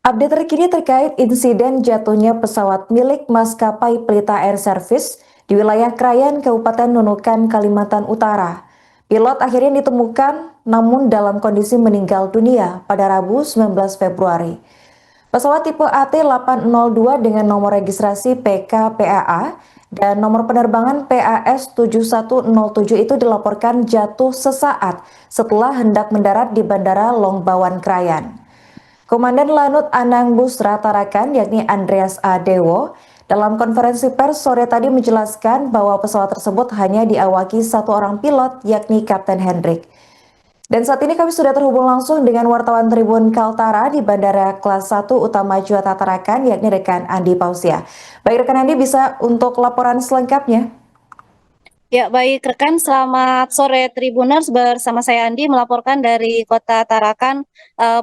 Update terkini terkait insiden jatuhnya pesawat milik maskapai Pelita Air Service di wilayah Krayan, Kabupaten Nunukan, Kalimantan Utara. Pilot akhirnya ditemukan namun dalam kondisi meninggal dunia pada Rabu 19 Februari. Pesawat tipe AT802 dengan nomor registrasi PKPAA dan nomor penerbangan PAS 7107 itu dilaporkan jatuh sesaat setelah hendak mendarat di Bandara Longbawan Krayan. Komandan Lanut Anang Busra Tarakan yakni Andreas A. Dewo dalam konferensi pers sore tadi menjelaskan bahwa pesawat tersebut hanya diawaki satu orang pilot yakni Kapten Hendrik. Dan saat ini kami sudah terhubung langsung dengan wartawan Tribun Kaltara di Bandara Kelas 1 Utama Juanda Tarakan yakni rekan Andi Pausia. Baik rekan Andi, bisa untuk laporan selengkapnya. Ya, baik rekan, selamat sore Tribuners, bersama saya Andi melaporkan dari Kota Tarakan,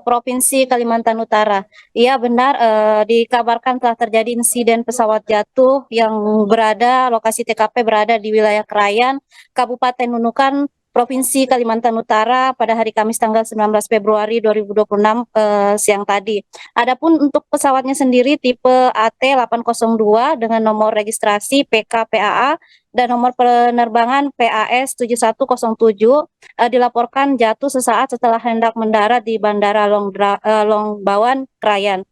Provinsi Kalimantan Utara. Iya benar, dikabarkan telah terjadi insiden pesawat jatuh yang lokasi TKP berada di wilayah Krayan, Kabupaten Nunukan, Provinsi Kalimantan Utara pada hari Kamis tanggal 19 Februari 2026 siang tadi. Adapun untuk pesawatnya sendiri tipe AT802 dengan nomor registrasi PKPAA dan nomor penerbangan PAS 7107 dilaporkan jatuh sesaat setelah hendak mendarat di Bandara Longbawan, Krayan.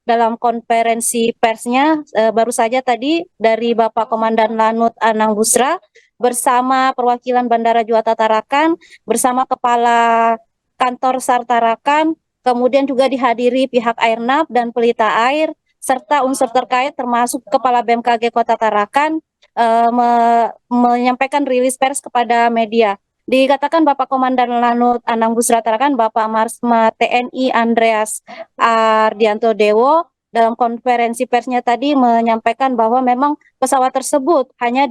Dalam konferensi persnya baru saja tadi dari Bapak Komandan Lanut Anang Busra bersama perwakilan Bandara Juanda Tarakan, bersama Kepala Kantor SAR Tarakan, kemudian juga dihadiri pihak Airnav dan Pelita Air, serta unsur terkait termasuk Kepala BMKG Kota Tarakan, menyampaikan rilis pers kepada media. Dikatakan Bapak Komandan Lanut Anang Busra Tarakan, Bapak Marsma TNI Andreas Ardianto Dewo dalam konferensi persnya tadi menyampaikan bahwa memang pesawat tersebut hanya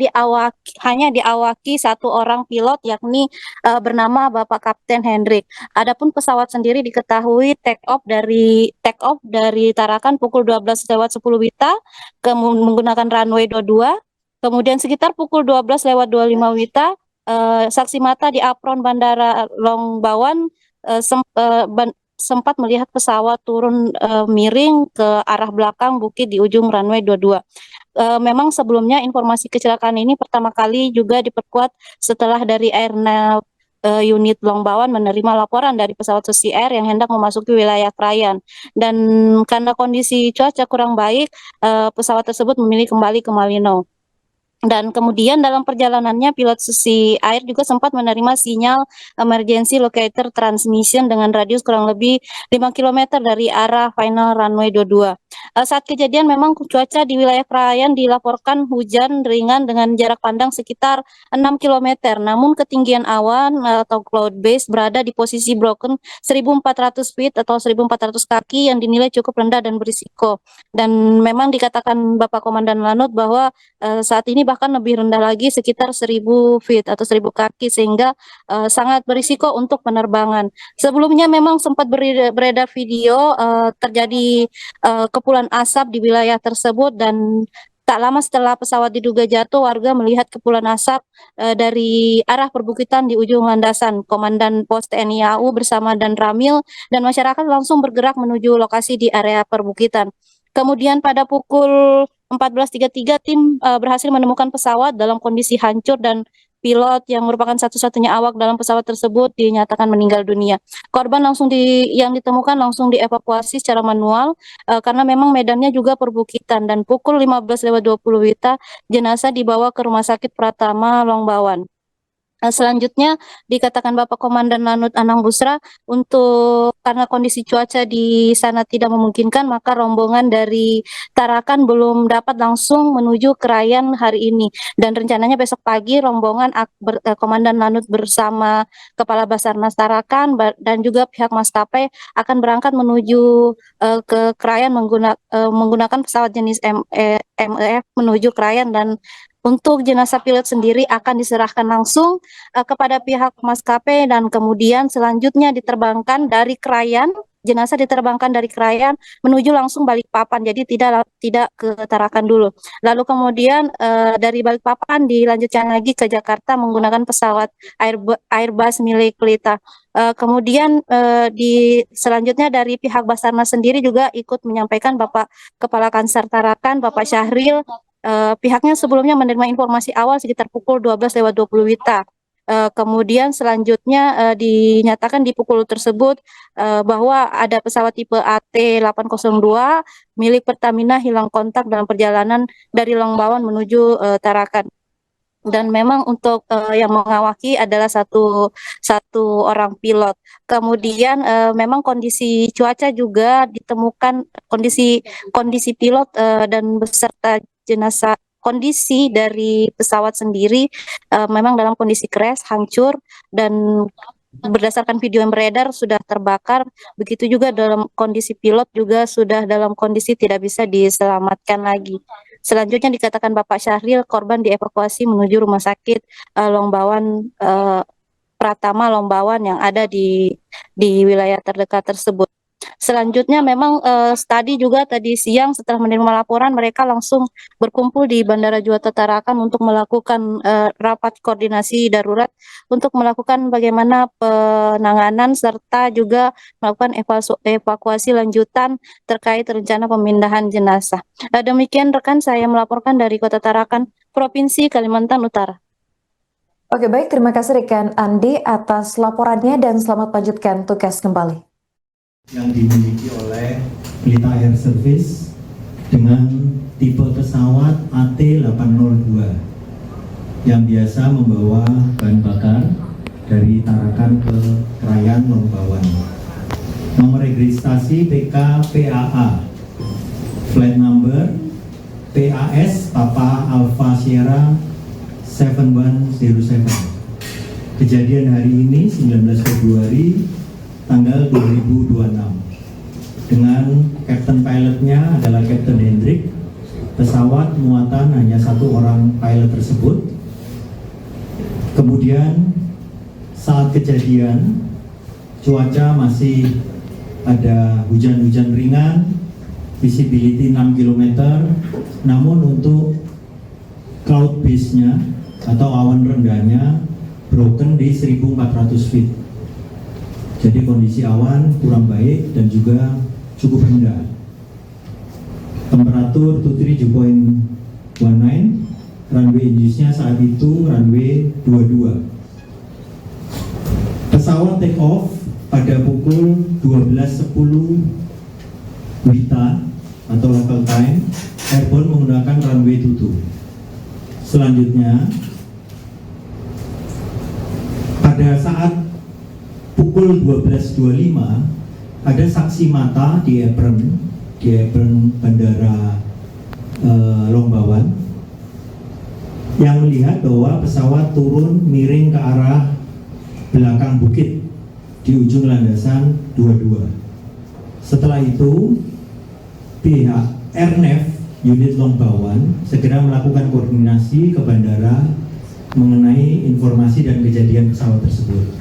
diawaki satu orang pilot yakni bernama Bapak Kapten Hendrik. Adapun pesawat sendiri diketahui take off dari Tarakan pukul 12:10 WITA menggunakan runway 22. Kemudian sekitar pukul 12:25 WITA, saksi mata di apron Bandara Longbawan sempat melihat pesawat turun miring ke arah belakang bukit di ujung runway 22. Memang sebelumnya informasi kecelakaan ini pertama kali juga diperkuat setelah dari Airnav unit Longbawan menerima laporan dari pesawat Susi Air yang hendak memasuki wilayah Krayan. Dan karena kondisi cuaca kurang baik, pesawat tersebut memilih kembali ke Malino. Dan kemudian dalam perjalanannya pilot Susi Air juga sempat menerima sinyal emergency locator transmission dengan radius kurang lebih 5 km dari arah final runway 22. Saat kejadian memang cuaca di wilayah Krayan dilaporkan hujan ringan dengan jarak pandang sekitar 6 km. Namun ketinggian awan atau cloud base berada di posisi broken 1.400 feet atau 1.400 kaki yang dinilai cukup rendah dan berisiko. Dan memang dikatakan Bapak Komandan Lanut bahwa saat ini bahkan lebih rendah lagi sekitar 1.000 feet atau 1.000 kaki sehingga sangat berisiko untuk penerbangan. Sebelumnya memang sempat beredar video terjadi kepulan asap di wilayah tersebut dan tak lama setelah pesawat diduga jatuh, warga melihat kepulan asap dari arah perbukitan di ujung landasan. Komandan Pos TNI AU bersama dan Ramil dan masyarakat langsung bergerak menuju lokasi di area perbukitan. Kemudian pada pukul 14.33 tim berhasil menemukan pesawat dalam kondisi hancur dan pilot yang merupakan satu-satunya awak dalam pesawat tersebut dinyatakan meninggal dunia. Korban yang ditemukan langsung dievakuasi secara manual karena memang medannya juga perbukitan dan pukul 15:20 WITA jenazah dibawa ke Rumah Sakit Pratama Longbawan. Selanjutnya dikatakan Bapak Komandan Lanut Anang Busra karena kondisi cuaca di sana tidak memungkinkan maka rombongan dari Tarakan belum dapat langsung menuju Krayan hari ini dan rencananya besok pagi rombongan Komandan Lanut bersama Kepala Basarnas Tarakan dan juga pihak maskapai akan berangkat menuju ke Krayan menggunakan pesawat jenis MEF menuju Krayan dan untuk jenazah pilot sendiri akan diserahkan langsung kepada pihak maskapai dan kemudian selanjutnya diterbangkan dari Krayan jenazah diterbangkan dari Krayan menuju langsung Balikpapan, jadi tidak ke Tarakan dulu. Lalu kemudian dari Balikpapan dilanjutkan lagi ke Jakarta menggunakan pesawat Airbus milik Pelita. Kemudian selanjutnya dari pihak Basarnas sendiri juga ikut menyampaikan Bapak Kepala Kansar Tarakan, Bapak Syahril, pihaknya sebelumnya menerima informasi awal sekitar pukul 12:20 WITA. Kemudian selanjutnya dinyatakan di pukul tersebut bahwa ada pesawat tipe AT802 milik Pertamina hilang kontak dalam perjalanan dari Longbawan menuju Tarakan. Dan memang untuk yang mengawaki adalah satu orang pilot. Kemudian memang kondisi cuaca juga ditemukan, kondisi pilot dan beserta jenazah, kondisi dari pesawat sendiri memang dalam kondisi crash, hancur, dan berdasarkan video yang beredar sudah terbakar. Begitu juga dalam kondisi pilot juga sudah dalam kondisi tidak bisa diselamatkan lagi. Selanjutnya dikatakan Bapak Syahril, korban dievakuasi menuju rumah sakit Longbawan Pratama Longbawan yang ada di wilayah terdekat tersebut. Selanjutnya memang tadi siang setelah menerima laporan mereka langsung berkumpul di Bandara Juanda Tarakan untuk melakukan rapat koordinasi darurat untuk melakukan bagaimana penanganan serta juga melakukan evakuasi lanjutan terkait rencana pemindahan jenazah. Demikian rekan, saya melaporkan dari Kota Tarakan, Provinsi Kalimantan Utara. Oke, baik, terima kasih rekan Andi atas laporannya dan selamat lanjutkan tugas kembali. Yang dimiliki oleh Pelita Air Service dengan tipe pesawat AT802 yang biasa membawa bahan bakar dari Tarakan ke Krayan Longbawan. Nomor registrasi PKPAA, flight number PAS Papa Alpha Sierra 7107. Kejadian hari ini 19 Februari tanggal 2026 dengan Captain pilotnya adalah Captain Hendrik. Pesawat muatan hanya satu orang pilot tersebut. Kemudian saat kejadian cuaca masih ada hujan-hujan ringan, visibility 6 km, namun untuk cloud base-nya atau awan rendahnya broken di 1400 feet. Jadi kondisi awan kurang baik dan juga cukup rendah. Temperatur to 3.19, runway induce-nya saat itu runway 22. Pesawat take off pada pukul 12.10 WITA atau local time, airborne menggunakan runway 22. Selanjutnya, pada saat pukul 12.25 ada saksi mata di apron Bandara Longbawan yang melihat bahwa pesawat turun miring ke arah belakang bukit di ujung landasan 22. Setelah itu pihak Airnav unit Longbawan segera melakukan koordinasi ke bandara mengenai informasi dan kejadian pesawat tersebut.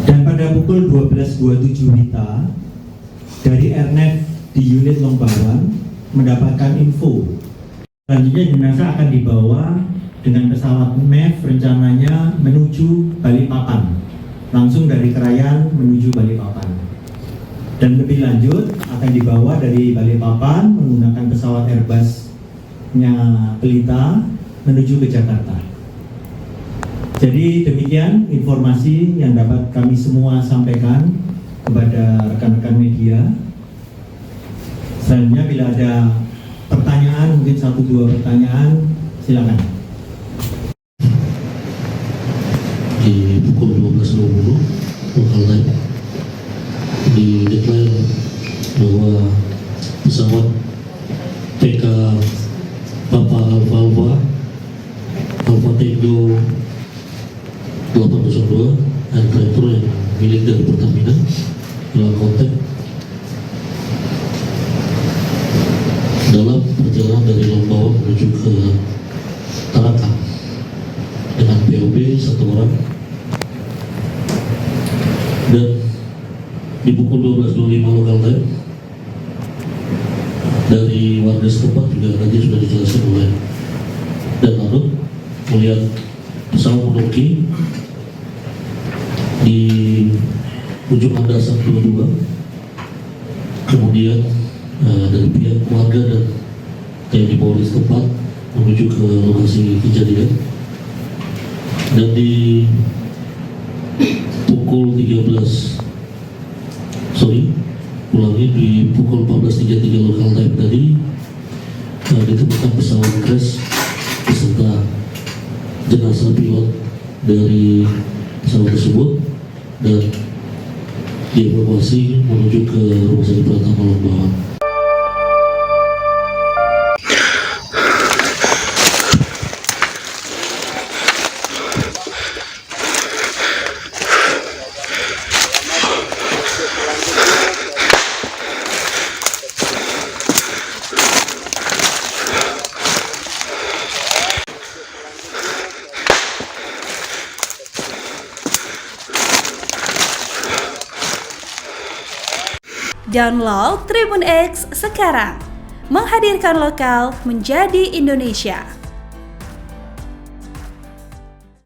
Dan pada pukul 12.27 WITA dari Airnav di unit Longbawan mendapatkan info selanjutnya jenazah akan dibawa dengan pesawat MEF rencananya menuju Balikpapan, langsung dari Krayan menuju Balikpapan. Dan lebih lanjut akan dibawa dari Balikpapan menggunakan pesawat Airbus-nya Pelita menuju ke Jakarta. Jadi demikian informasi yang dapat kami semua sampaikan kepada rekan-rekan media. Selanjutnya bila ada pertanyaan, mungkin 1-2 pertanyaan, silakan. Di pukul 12.20 local time dideklar bahwa pesawat PK Papa Alpha Tango 802 air driver yang milik dari Pertamina hilang kontak dalam perjalanan dari Longbawan menuju ke Tarakan dengan POB 1 orang dan di pukul 12.25 lokal time dari warga setempat juga nanti sudah dijelaskan oleh dan Lanut melihat pesawat menungki di ujung landasan 22, kemudian dari pihak warga dan TNI Polri setempat menuju ke lokasi kejadian, dan di pukul 14.33 lokal time tadi ditemukan pesawat crash beserta jenazah pilot dari pesawat tersebut dan dievakuasi menuju ke Rumah Sakit Pratama Lombawan. Download Tribun X sekarang, menghadirkan lokal menjadi Indonesia.